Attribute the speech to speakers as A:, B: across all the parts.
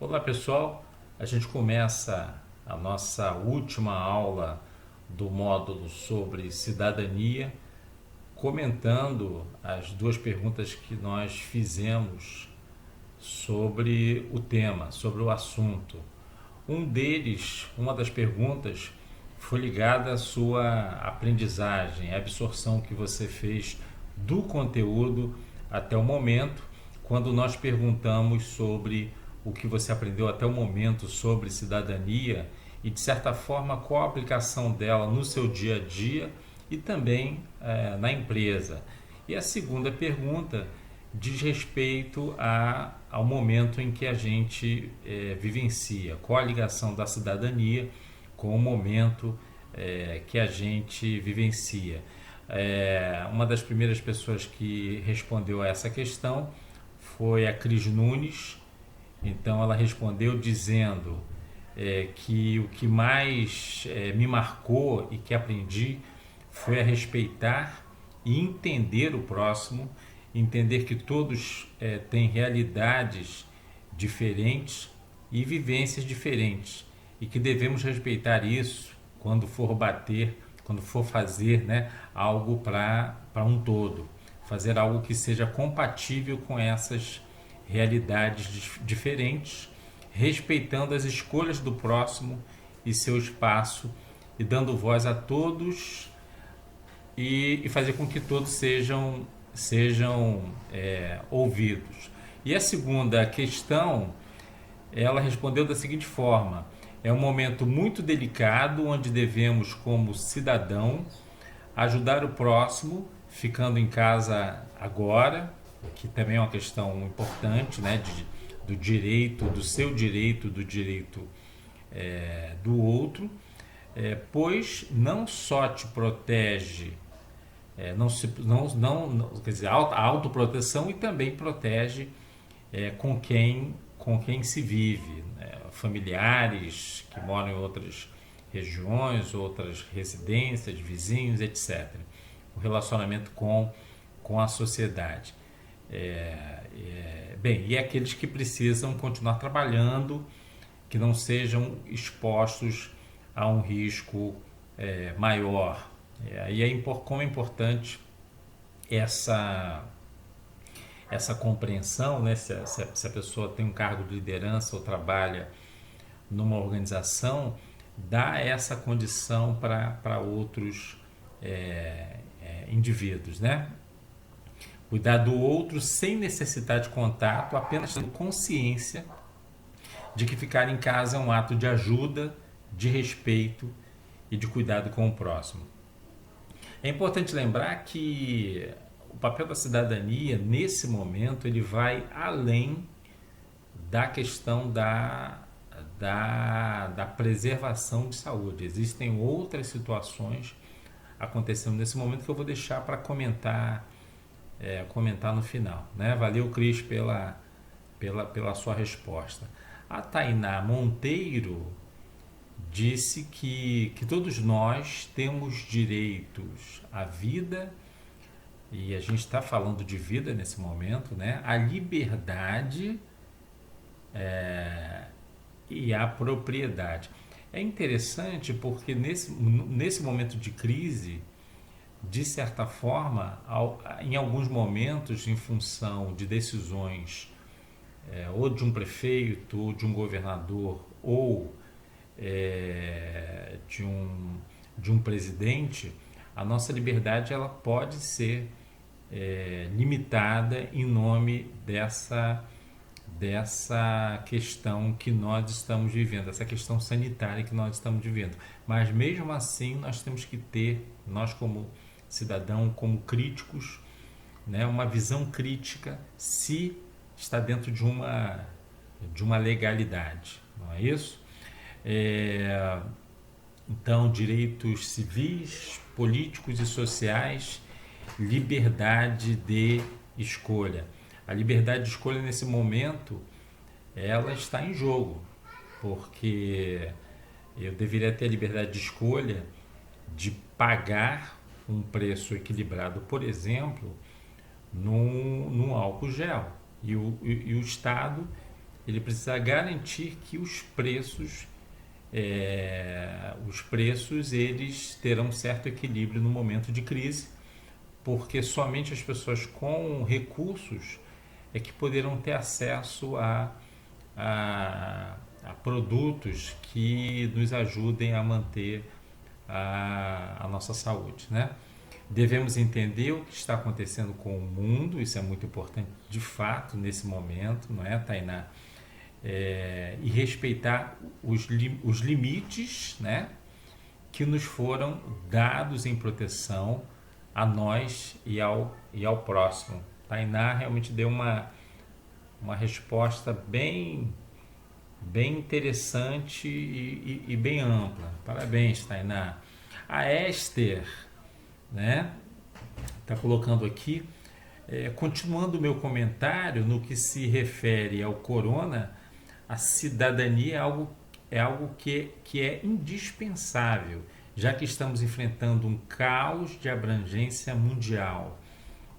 A: Olá pessoal, a gente começa a nossa última aula do módulo sobre cidadania, comentando as duas perguntas que nós fizemos sobre o tema, sobre o assunto. Uma das perguntas foi ligada à sua aprendizagem, à absorção que você fez do conteúdo até o momento, quando nós perguntamos sobre o que você aprendeu até o momento sobre cidadania e, de certa forma, qual a aplicação dela no seu dia a dia e também na empresa. E a segunda pergunta diz respeito ao momento em que a gente vivencia, qual a ligação da cidadania com o momento que a gente vivencia. Uma das primeiras pessoas que respondeu a essa questão foi a Cris Nunes. Então ela respondeu dizendo que o que mais me marcou e que aprendi foi a respeitar e entender o próximo, entender que todos têm realidades diferentes e vivências diferentes e que devemos respeitar isso quando for quando for fazer, né, algo para um todo, fazer algo que seja compatível com essas realidades diferentes, respeitando as escolhas do próximo e seu espaço e dando voz a todos e fazer com que todos sejam ouvidos. E a segunda questão, ela respondeu da seguinte forma: é um momento muito delicado onde devemos, como cidadão, ajudar o próximo, ficando em casa agora, que também é uma questão importante, né, do direito, do seu direito, do direito do outro, pois não só te protege, quer dizer, a autoproteção e também protege com quem se vive, né, familiares que moram em outras regiões, outras residências, vizinhos, etc. O relacionamento com a sociedade. E aqueles que precisam continuar trabalhando, que não sejam expostos a um risco maior. Como é importante essa compreensão, né? Se a pessoa tem um cargo de liderança ou trabalha numa organização, dá essa condição para outros indivíduos, né? Cuidar do outro sem necessitar de contato, apenas tendo consciência de que ficar em casa é um ato de ajuda, de respeito e de cuidado com o próximo. É importante lembrar que o papel da cidadania, nesse momento, ele vai além da questão da preservação de saúde. Existem outras situações acontecendo nesse momento que eu vou deixar para comentar no final, né? Valeu, Cris, pela sua resposta. A Tainá Monteiro disse que todos nós temos direitos à vida, e a gente está falando de vida nesse momento, né? A liberdade e a propriedade. É interessante porque nesse momento de crise, de certa forma, em alguns momentos, em função de decisões ou de um prefeito, ou de um governador, ou de um presidente, a nossa liberdade ela pode ser limitada em nome dessa questão que nós estamos vivendo, essa questão sanitária que nós estamos vivendo. Mas mesmo assim nós temos que ter, nós como cidadão, como críticos, né, uma visão crítica se está dentro de uma legalidade, não é isso? Então, direitos civis, políticos e sociais, liberdade de escolha. A liberdade de escolha nesse momento, ela está em jogo, porque eu deveria ter a liberdade de escolha de pagar um preço equilibrado, por exemplo, num álcool gel. E o Estado ele precisa garantir que os preços eles terão certo equilíbrio no momento de crise, porque somente as pessoas com recursos é que poderão ter acesso a produtos que nos ajudem a manter a nossa saúde, né? Devemos entender o que está acontecendo com o mundo, isso é muito importante de fato nesse momento, não é, Tainá? E respeitar os limites, né, que nos foram dados em proteção a nós e ao próximo. Tainá realmente deu uma resposta bem interessante e bem ampla. Parabéns, Tainá. A Esther, né, está colocando aqui, continuando o meu comentário no que se refere ao corona, a cidadania é algo que é indispensável, já que estamos enfrentando um caos de abrangência mundial,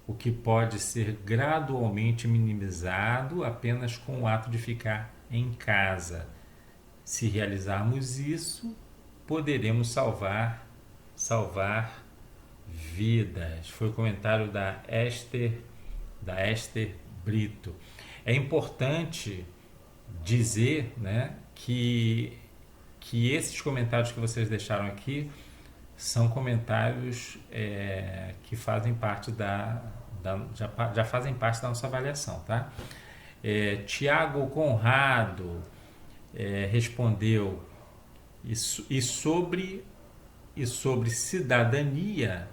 A: o que pode ser gradualmente minimizado apenas com o ato de ficar em casa. Se realizarmos isso, poderemos salvar vidas. Foi o comentário da Esther Brito. É importante dizer, né, que esses comentários que vocês deixaram aqui são comentários que fazem parte já fazem parte da nossa avaliação, tá? Tiago Conrado respondeu e sobre cidadania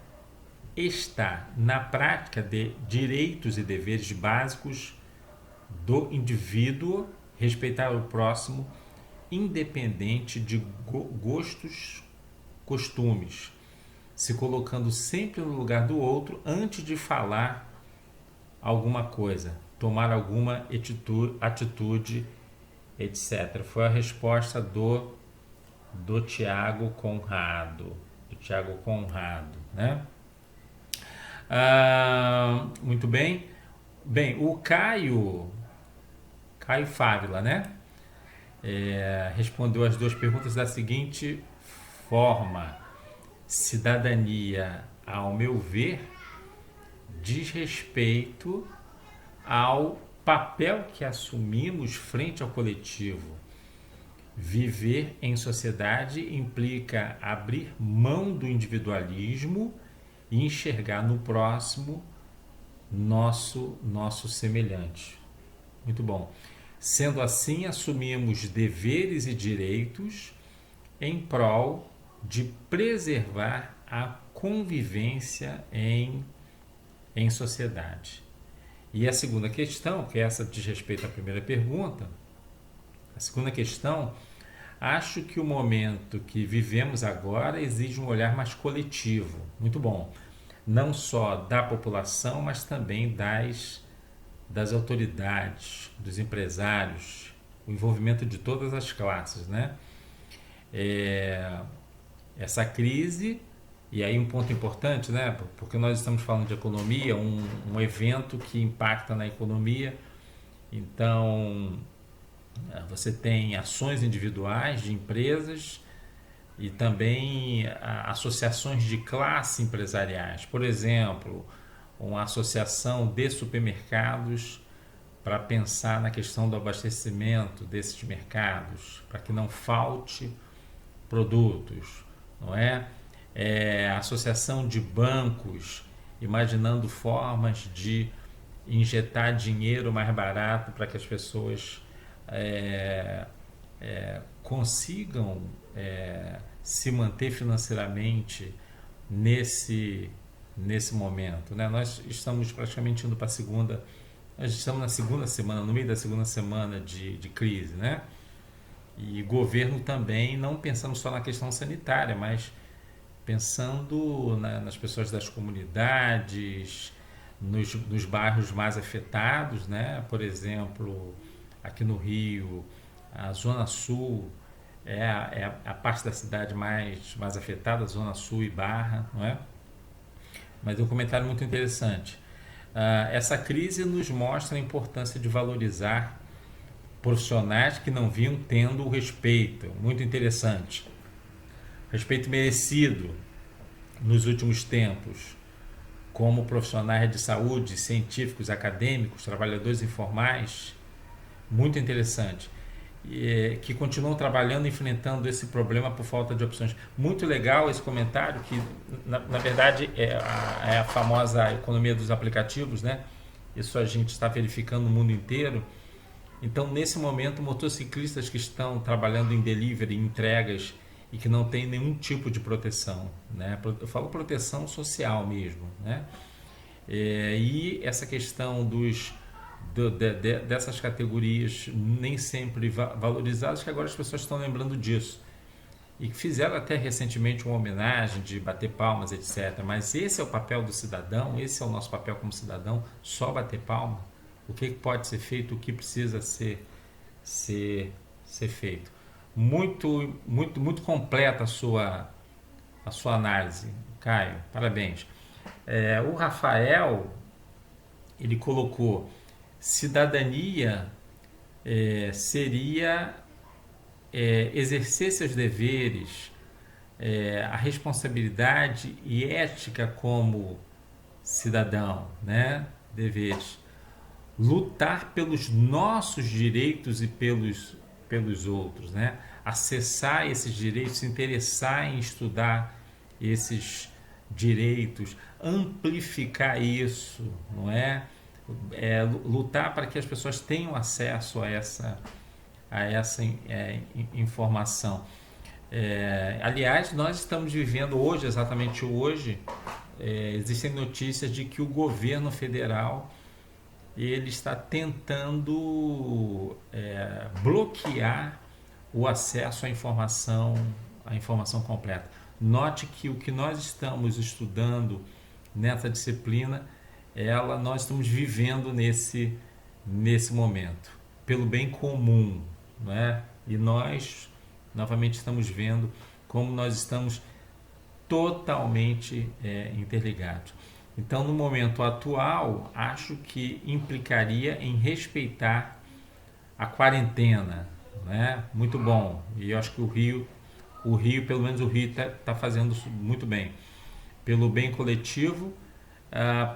A: está na prática de direitos e deveres básicos do indivíduo, respeitar o próximo, independente de gostos, costumes, se colocando sempre no lugar do outro antes de falar alguma coisa, tomar alguma atitude, etc. Foi a resposta do Tiago Conrado. Né? Muito bem. Bem, o Caio Fávila, né? Respondeu as duas perguntas da seguinte forma: cidadania, ao meu ver, diz respeito ao papel que assumimos frente ao coletivo. Viver em sociedade implica abrir mão do individualismo e enxergar no próximo nosso semelhante. Muito bom. Sendo assim, assumimos deveres e direitos em prol de preservar a convivência em sociedade. E a segunda questão, que essa diz respeito à primeira pergunta, a segunda questão, acho que o momento que vivemos agora exige um olhar mais coletivo. Muito bom. Não só da população, mas também das autoridades, dos empresários, o envolvimento de todas as classes, né? Essa crise, e aí um ponto importante, né? Porque nós estamos falando de economia, um evento que impacta na economia, então você tem ações individuais de empresas e também associações de classe empresariais. Por exemplo, uma associação de supermercados para pensar na questão do abastecimento desses mercados, para que não falte produtos, não é? A associação de bancos, imaginando formas de injetar dinheiro mais barato para que as pessoas consigam se manter financeiramente nesse momento, né? Nós estamos praticamente indo para nós estamos na segunda semana, no meio da segunda semana de crise, né? E governo também, não pensando só na questão sanitária, mas pensando nas pessoas das comunidades, nos bairros mais afetados, né? Por exemplo, aqui no Rio, a Zona Sul é a parte da cidade mais afetada, a Zona Sul e Barra, não é? Mas é um comentário muito interessante. Essa crise nos mostra a importância de valorizar profissionais que não vinham tendo o respeito, muito interessante, respeito merecido nos últimos tempos, como profissionais de saúde, científicos, acadêmicos, trabalhadores informais, muito interessante, que continuam trabalhando, enfrentando esse problema por falta de opções. Muito legal esse comentário, que na verdade é a famosa economia dos aplicativos, né? Isso a gente está verificando no mundo inteiro. Então, nesse momento, motociclistas que estão trabalhando em delivery, em entregas, e que não tem nenhum tipo de proteção, né? Eu falo proteção social mesmo, né? E essa questão dessas categorias nem sempre valorizadas, que agora as pessoas estão lembrando disso. E fizeram até recentemente uma homenagem de bater palmas, etc. Mas esse é o papel do cidadão, esse é o nosso papel como cidadão, só bater palma? O que pode ser feito, o que precisa ser feito? Muito completa a sua análise, Caio, parabéns. O Rafael, ele colocou: cidadania seria exercer seus deveres, a responsabilidade e ética como cidadão, né? Deveres. Lutar pelos nossos direitos e pelos outros, né? Acessar esses direitos, se interessar em estudar esses direitos, amplificar isso, não é? Lutar para que as pessoas tenham acesso a essa informação. Aliás, nós estamos vivendo hoje, exatamente hoje, existem notícias de que o governo federal ele está tentando bloquear o acesso à informação completa. Note que o que nós estamos estudando nessa disciplina, nós estamos vivendo nesse momento, pelo bem comum, não é? E nós, novamente, estamos vendo como nós estamos totalmente interligados. Então, no momento atual, acho que implicaria em respeitar a quarentena, né? Muito bom. E eu acho que o Rio, pelo menos o Rio está fazendo isso muito bem. Pelo bem coletivo,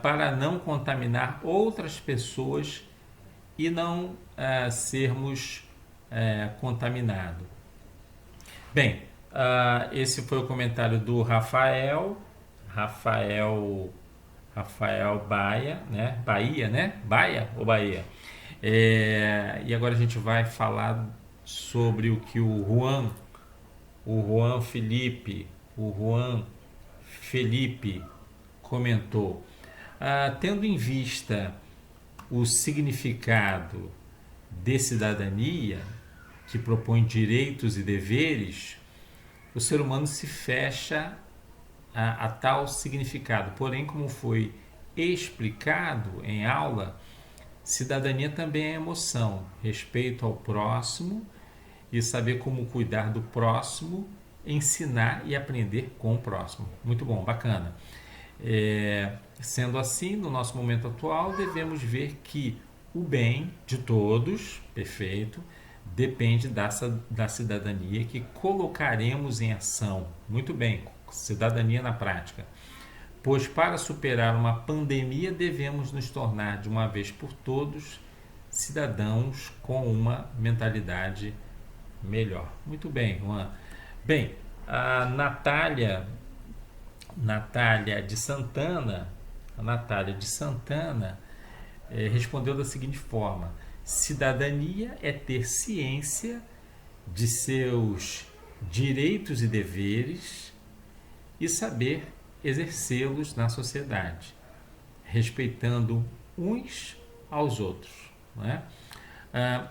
A: para não contaminar outras pessoas e não sermos contaminados. Bem, esse foi o comentário do Rafael Baia, né? Bahia, né? Baia ou Bahia? E agora a gente vai falar sobre o que o Juan Felipe comentou. Tendo em vista o significado de cidadania, que propõe direitos e deveres, o ser humano se fecha a tal significado. Porém, como foi explicado em aula, cidadania também é emoção, respeito ao próximo e saber como cuidar do próximo, ensinar e aprender com o próximo. Muito bom, bacana. Sendo assim, no nosso momento atual, devemos ver que o bem de todos, perfeito, depende da cidadania que colocaremos em ação. Muito bem, cidadania na prática. Pois para superar uma pandemia devemos nos tornar de uma vez por todos cidadãos com uma mentalidade melhor. Muito bem, Juan. Bem, a Natália de Santana respondeu da seguinte forma: cidadania é ter ciência de seus direitos e deveres e saber exercê-los na sociedade, respeitando uns aos outros, não é?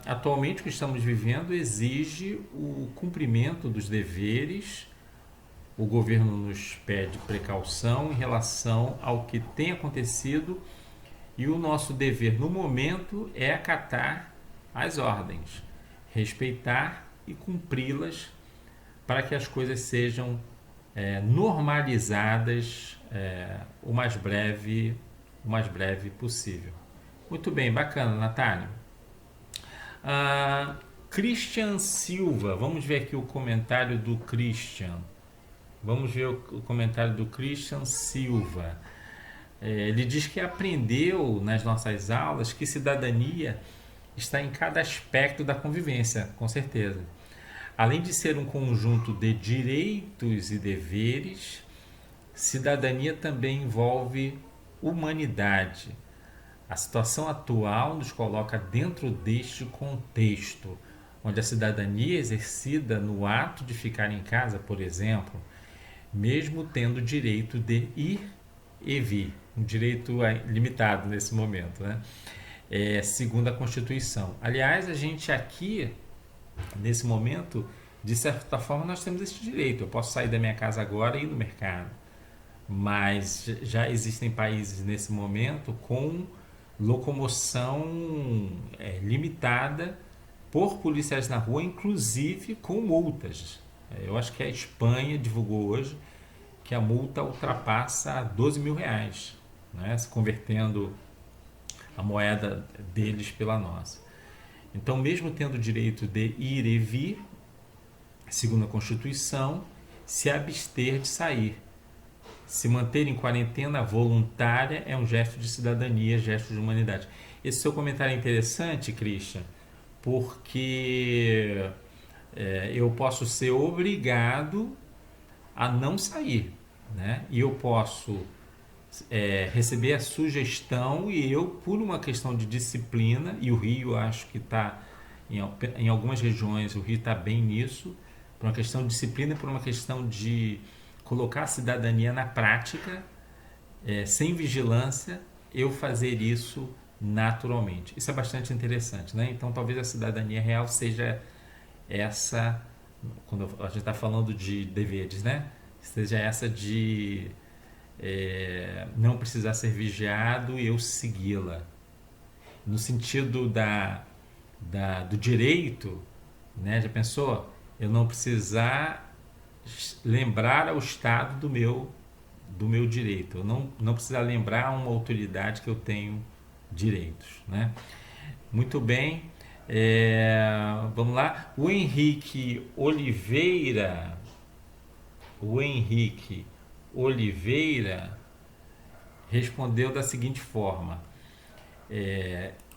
A: Atualmente, o que estamos vivendo exige o cumprimento dos deveres. O governo nos pede precaução em relação ao que tem acontecido e o nosso dever no momento é acatar as ordens, respeitar e cumpri-las para que as coisas sejam normalizadas o mais breve possível. Muito bem, bacana, Natália. Ah, Christian Silva, vamos ver aqui o comentário do Christian. Vamos ver o comentário do Christian Silva. Ele diz que aprendeu nas nossas aulas que cidadania está em cada aspecto da convivência, com certeza. Além de ser um conjunto de direitos e deveres, cidadania também envolve humanidade. A situação atual nos coloca dentro deste contexto, onde a cidadania é exercida no ato de ficar em casa, por exemplo, mesmo tendo o direito de ir e vir, um direito limitado nesse momento, né? Segundo a Constituição. Aliás, a gente aqui, nesse momento, de certa forma, nós temos esse direito. Eu posso sair da minha casa agora e ir no mercado, mas já existem países nesse momento com locomoção limitada por policiais na rua, inclusive com multas. Eu acho que a Espanha divulgou hoje que a multa ultrapassa 12 mil reais, né? Se convertendo a moeda deles pela nossa. Então, mesmo tendo o direito de ir e vir, segundo a Constituição, se abster de sair. Se manter em quarentena voluntária é um gesto de cidadania, gesto de humanidade. Esse seu comentário é interessante, Christian, porque eu posso ser obrigado a não sair, né? E eu posso receber a sugestão e eu, por uma questão de disciplina, e o Rio acho que está, em algumas regiões, o Rio está bem nisso, por uma questão de disciplina e por uma questão de colocar a cidadania na prática, sem vigilância, eu fazer isso naturalmente. Isso é bastante interessante, né? Então, talvez a cidadania real seja essa, quando a gente está falando de deveres, né? Seja essa de não precisar ser vigiado e eu segui-la. No sentido do direito, né? Já pensou? Eu não precisar lembrar ao Estado do meu direito. Eu não precisar lembrar a uma autoridade que eu tenho direitos, né? Muito bem. Vamos lá. O Henrique Oliveira respondeu da seguinte forma: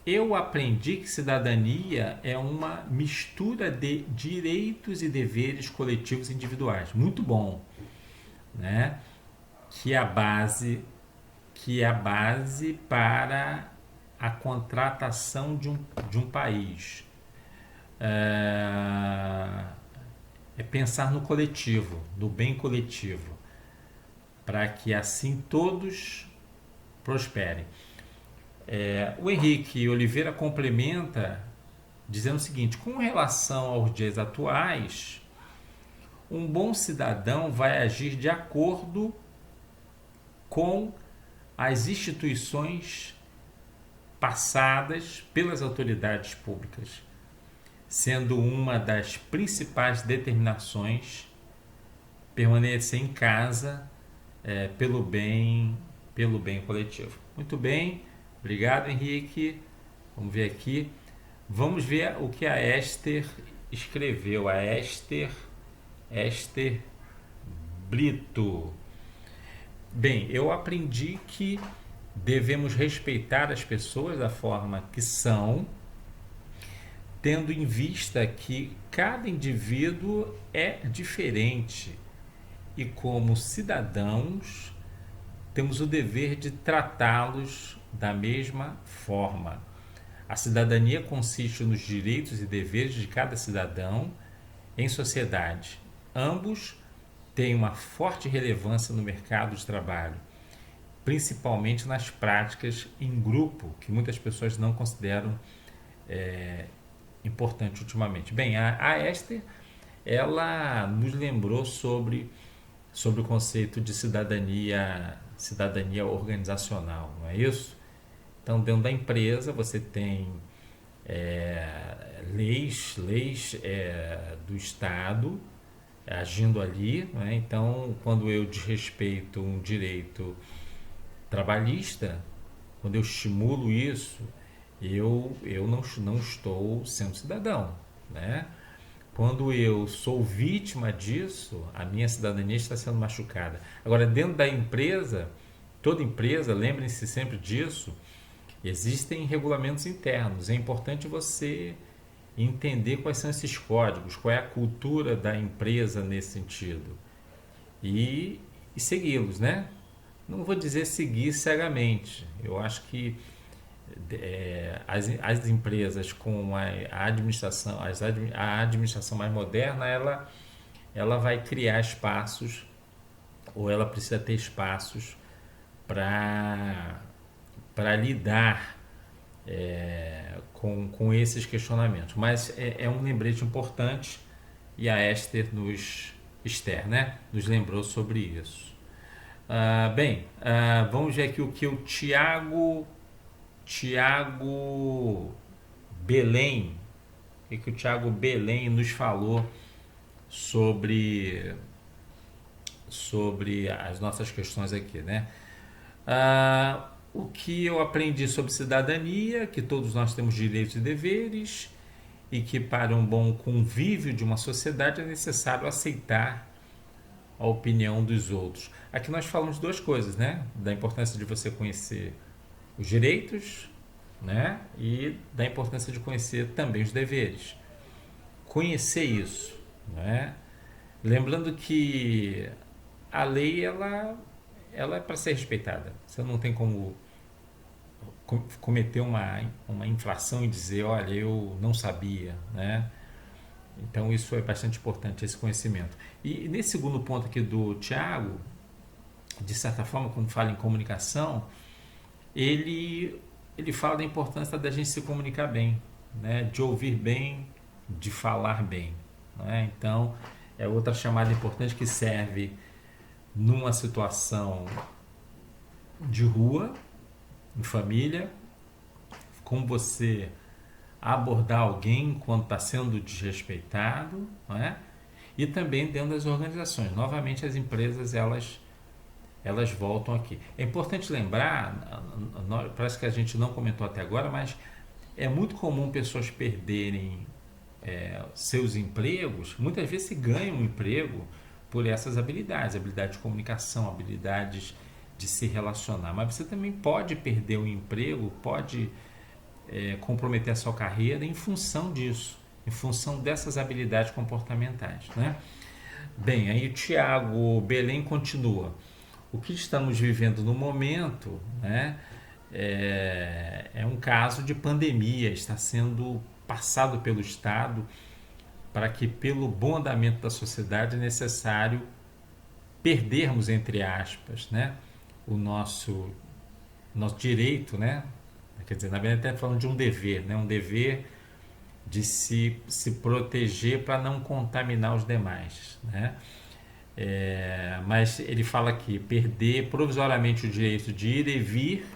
A: eu aprendi que cidadania é uma mistura de direitos e deveres coletivos e individuais. Muito bom, né? Que é a base para a contratação de um país. É pensar no coletivo, no bem coletivo, para que assim todos prosperem. O Henrique Oliveira complementa dizendo o seguinte: com relação aos dias atuais, um bom cidadão vai agir de acordo com as instituições passadas pelas autoridades públicas, sendo uma das principais determinações permanecer em casa pelo bem coletivo. Muito bem, obrigado, Henrique. Vamos ver aqui. Vamos ver o que a Esther escreveu. A Esther Brito. Bem, eu aprendi que devemos respeitar as pessoas da forma que são, tendo em vista que cada indivíduo é diferente e, como cidadãos, temos o dever de tratá-los da mesma forma. A cidadania consiste nos direitos e deveres de cada cidadão em sociedade. Ambos têm uma forte relevância no mercado de trabalho, principalmente nas práticas em grupo, que muitas pessoas não consideram importante ultimamente. Bem, a Esther, ela nos lembrou sobre o conceito de cidadania organizacional, não é isso? Então, dentro da empresa, você tem leis do Estado agindo ali, né? Então, quando eu desrespeito um direito trabalhista, quando eu estimulo isso, eu não estou sendo cidadão, né? Quando eu sou vítima disso, a minha cidadania está sendo machucada. Agora, dentro da empresa, toda empresa, lembrem-se sempre disso, existem regulamentos internos. É importante você entender quais são esses códigos, qual é a cultura da empresa nesse sentido e segui-los, né? Não vou dizer seguir cegamente. Eu acho que as empresas com a administração, a administração mais moderna, ela vai criar espaços, ou ela precisa ter espaços para lidar com esses questionamentos. Mas é um lembrete importante e a Esther, né, nos lembrou sobre isso. Vamos ver aqui o que o Tiago Belém, o Tiago Belém nos falou sobre as nossas questões aqui, né? O que eu aprendi sobre cidadania, que todos nós temos direitos e deveres e que para um bom convívio de uma sociedade é necessário aceitar a opinião dos outros. Aqui nós falamos duas coisas, né? Da importância de você conhecer os direitos, né? E da importância de conhecer também os deveres. Conhecer isso, né? Lembrando que a lei ela é para ser respeitada. Você não tem como cometer uma infração e dizer, olha, eu não sabia, né? Então isso é bastante importante, esse conhecimento. E nesse segundo ponto aqui do Tiago, de certa forma, quando fala em comunicação, ele fala da importância da gente se comunicar bem, né? De ouvir bem, de falar bem, né? Então é outra chamada importante que serve numa situação de rua, em família, como você abordar alguém quando está sendo desrespeitado, não é? E também dentro das organizações. Novamente, as empresas elas voltam aqui. É importante lembrar, parece que a gente não comentou até agora, mas é muito comum pessoas perderem seus empregos. Muitas vezes se ganha um emprego por essas habilidades de comunicação, habilidades de se relacionar. Mas você também pode perder o emprego, pode comprometer a sua carreira em função disso, em função dessas habilidades comportamentais, né? Bem, aí o Tiago Belém continua. O que estamos vivendo no momento, né, é um caso de pandemia, está sendo passado pelo Estado para que, pelo bom andamento da sociedade, é necessário perdermos, entre aspas, né, o nosso direito, né? Quer dizer, na verdade, está falando de um dever, né? Um dever de se proteger para não contaminar os demais, né? Mas ele fala aqui, perder provisoriamente o direito de ir e vir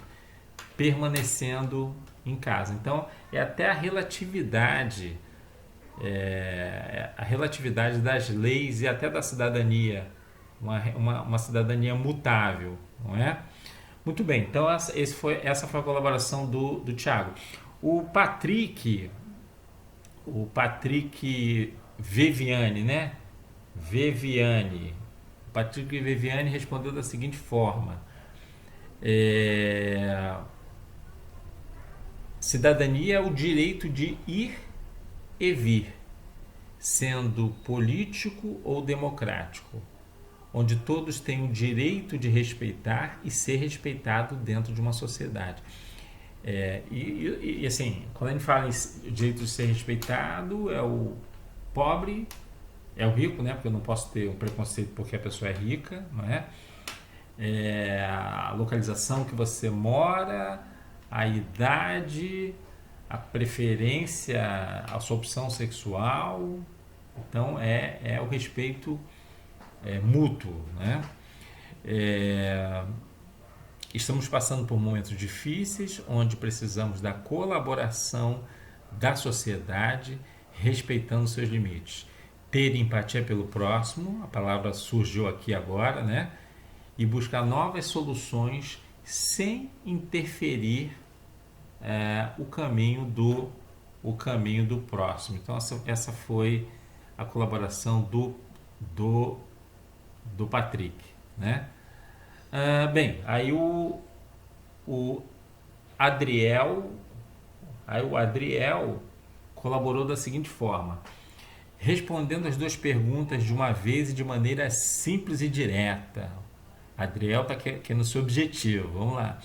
A: permanecendo em casa. Então, é até a relatividade das leis e até da cidadania, uma cidadania mutável, não é? Muito bem, então essa foi a colaboração do Tiago. O Patrick Viviane, né? O Patrick Viviane respondeu da seguinte forma: cidadania é o direito de ir e vir, sendo político ou democrático, onde todos têm o direito de respeitar e ser respeitado dentro de uma sociedade. E assim, quando a gente fala em direito de ser respeitado, é o pobre, é o rico, né? Porque eu não posso ter um preconceito porque a pessoa é rica, não é? A localização que você mora, a idade, a preferência, a sua opção sexual. Então é o respeito mútuo, né? Estamos passando por momentos difíceis onde precisamos da colaboração da sociedade, respeitando seus limites. Ter empatia pelo próximo, a palavra surgiu aqui agora, né? E buscar novas soluções sem interferir o caminho do próximo. Então essa foi a colaboração do Patrick, né? Bem, o Adriel, aí o Adriel colaborou da seguinte forma: respondendo as duas perguntas de uma vez e de maneira simples e direta. Adriel está querendo ser objetivo. Vamos lá.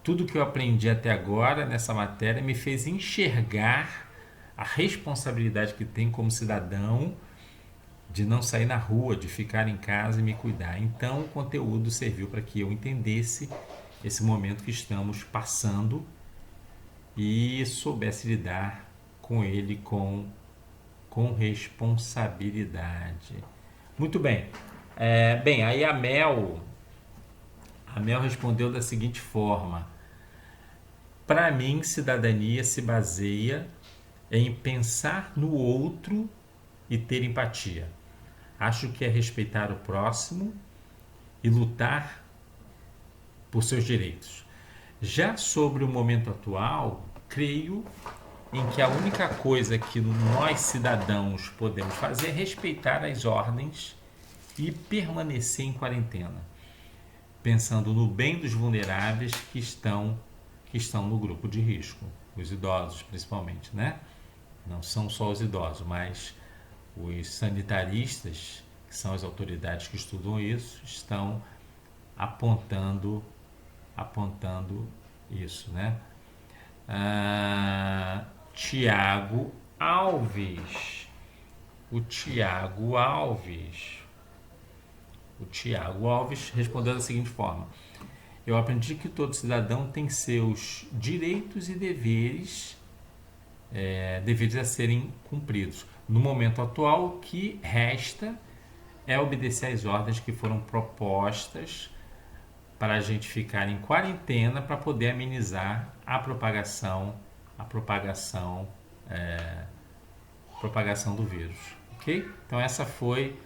A: Tudo que eu aprendi até agora nessa matéria me fez enxergar a responsabilidade que tem como cidadão de não sair na rua, de ficar em casa e me cuidar. Então, o conteúdo serviu para que eu entendesse esse momento que estamos passando e soubesse lidar com ele com responsabilidade. Muito bem. Bem, aí a Mel respondeu da seguinte forma: para mim, cidadania se baseia em pensar no outro e ter empatia. Acho que é respeitar o próximo e lutar por seus direitos. Já sobre o momento atual, creio em que a única coisa que nós cidadãos podemos fazer é respeitar as ordens e permanecer em quarentena, pensando no bem dos vulneráveis que estão no grupo de risco, os idosos principalmente, né? Não são só os idosos, mas os sanitaristas, que são as autoridades que estudam isso, estão apontando isso, né? Tiago Alves. O Tiago Alves respondeu da seguinte forma: eu aprendi que todo cidadão tem seus direitos e deveres a serem cumpridos. No momento atual, o que resta é obedecer às ordens que foram propostas para a gente ficar em quarentena para poder amenizar a propagação do vírus, ok? Então essa foi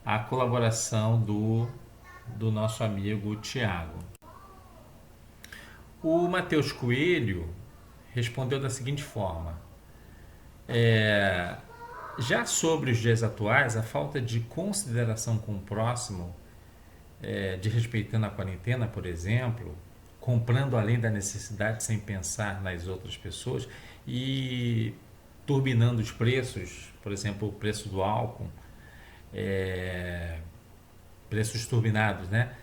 A: a colaboração do nosso amigo Tiago. O Matheus Coelho respondeu da seguinte forma: já sobre os dias atuais, a falta de consideração com o próximo, de respeitando a quarentena, por exemplo, comprando além da necessidade sem pensar nas outras pessoas e turbinando os preços, por exemplo, o preço do álcool, preços turbinados, né?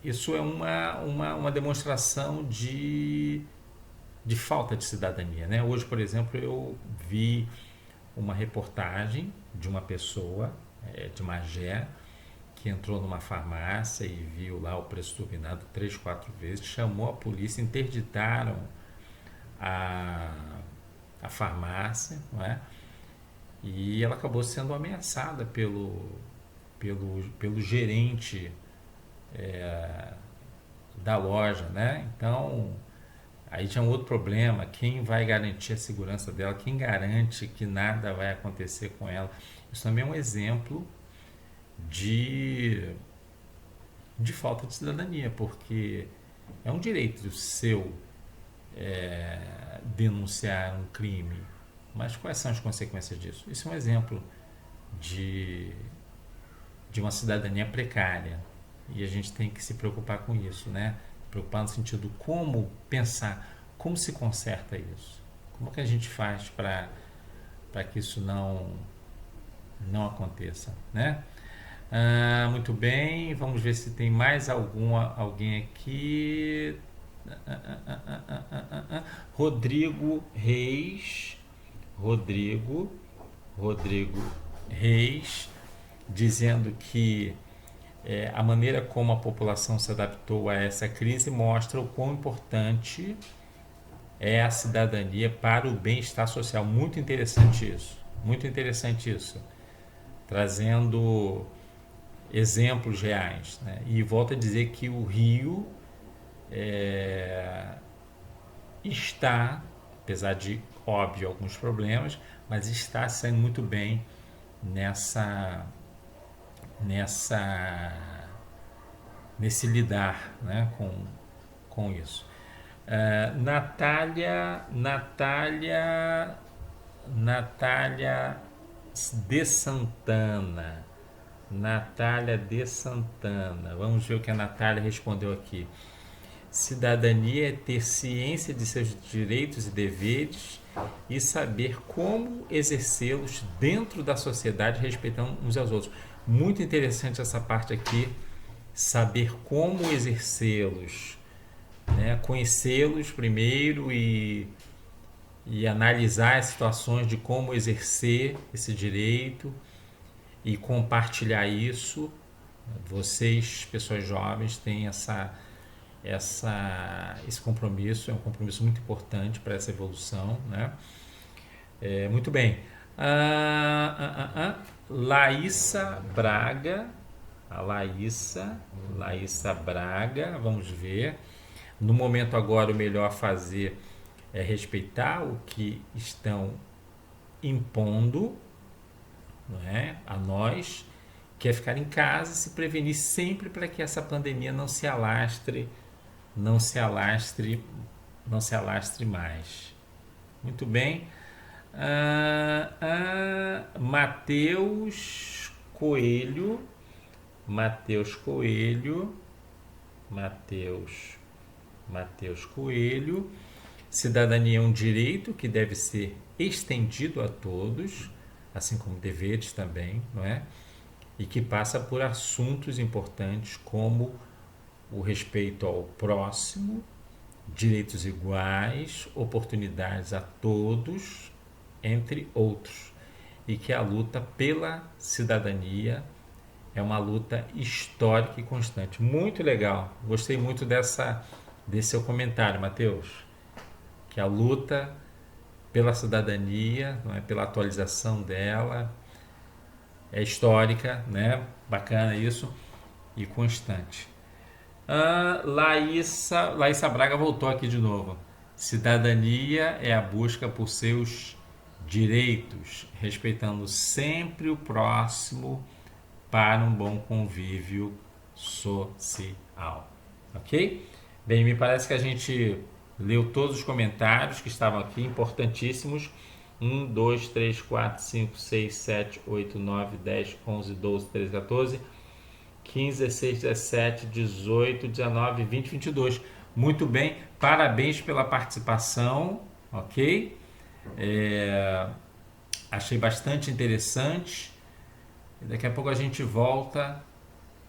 A: Isso é uma demonstração de falta de cidadania, né? Hoje, por exemplo, eu vi uma reportagem de uma pessoa de Magé que entrou numa farmácia e viu lá o preço turbinado 3, 4 vezes, chamou a polícia, interditaram a farmácia, não é? E ela acabou sendo ameaçada pelo gerente da loja, né? Então, aí tinha um outro problema: quem vai garantir a segurança dela? Quem garante que nada vai acontecer com ela? Isso também é um exemplo de falta de cidadania, porque é um direito seu denunciar um crime, mas quais são as consequências disso? Isso é um exemplo de uma cidadania precária, e a gente tem que se preocupar com isso, né? Preocupar no sentido como pensar, como se conserta isso, como que a gente faz para que isso não aconteça, né? Muito bem, vamos ver se tem mais alguém aqui. Rodrigo Reis, dizendo que a maneira como a população se adaptou a essa crise mostra o quão importante é a cidadania para o bem-estar social. Muito interessante isso, trazendo exemplos reais, né? E volto a dizer que o Rio está, apesar de, óbvio, alguns problemas, mas está saindo muito bem nesse lidar, né, com isso. Natália de Santana. Natália de Santana. Vamos ver o que a Natália respondeu aqui. Cidadania é ter ciência de seus direitos e deveres e saber como exercê-los dentro da sociedade, respeitando uns aos outros. Muito interessante essa parte aqui, saber como exercê-los, né? Conhecê-los primeiro e analisar as situações de como exercer esse direito e compartilhar isso. Vocês, pessoas jovens, têm esse compromisso, é um compromisso muito importante para essa evolução, né? Muito bem. Laísa Braga, a Laísa Braga, vamos ver. No momento agora o melhor a fazer é respeitar o que estão impondo, não é? A nós, que é ficar em casa e se prevenir sempre para que essa pandemia não se alastre mais. Muito bem. Matheus Coelho. Matheus Coelho. Cidadania é um direito que deve ser estendido a todos, assim como deveres também, não é? E que passa por assuntos importantes como o respeito ao próximo, direitos iguais, oportunidades a todos, entre outros. E que a luta pela cidadania é uma luta histórica e constante. Muito legal. Gostei muito desse seu comentário, Matheus. Que a luta pela cidadania, não é, pela atualização dela, é histórica, né? Bacana isso e constante. Laísa Braga voltou aqui de novo. Cidadania é a busca por seus direitos, respeitando sempre o próximo para um bom convívio social. Ok? Bem, me parece que a gente leu todos os comentários que estavam aqui, importantíssimos. 1, 2, 3, 4, 5, 6, 7, 8, 9, 10, 11, 12, 13, 14, 15, 16, 17, 18, 19, 20, 22. Muito bem, parabéns pela participação, ok? Achei bastante interessante. Daqui a pouco a gente volta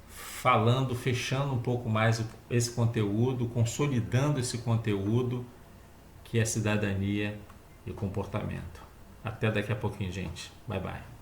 A: falando, fechando um pouco mais esse conteúdo, consolidando esse conteúdo que é cidadania e comportamento. Até daqui a pouquinho, gente. Bye, bye.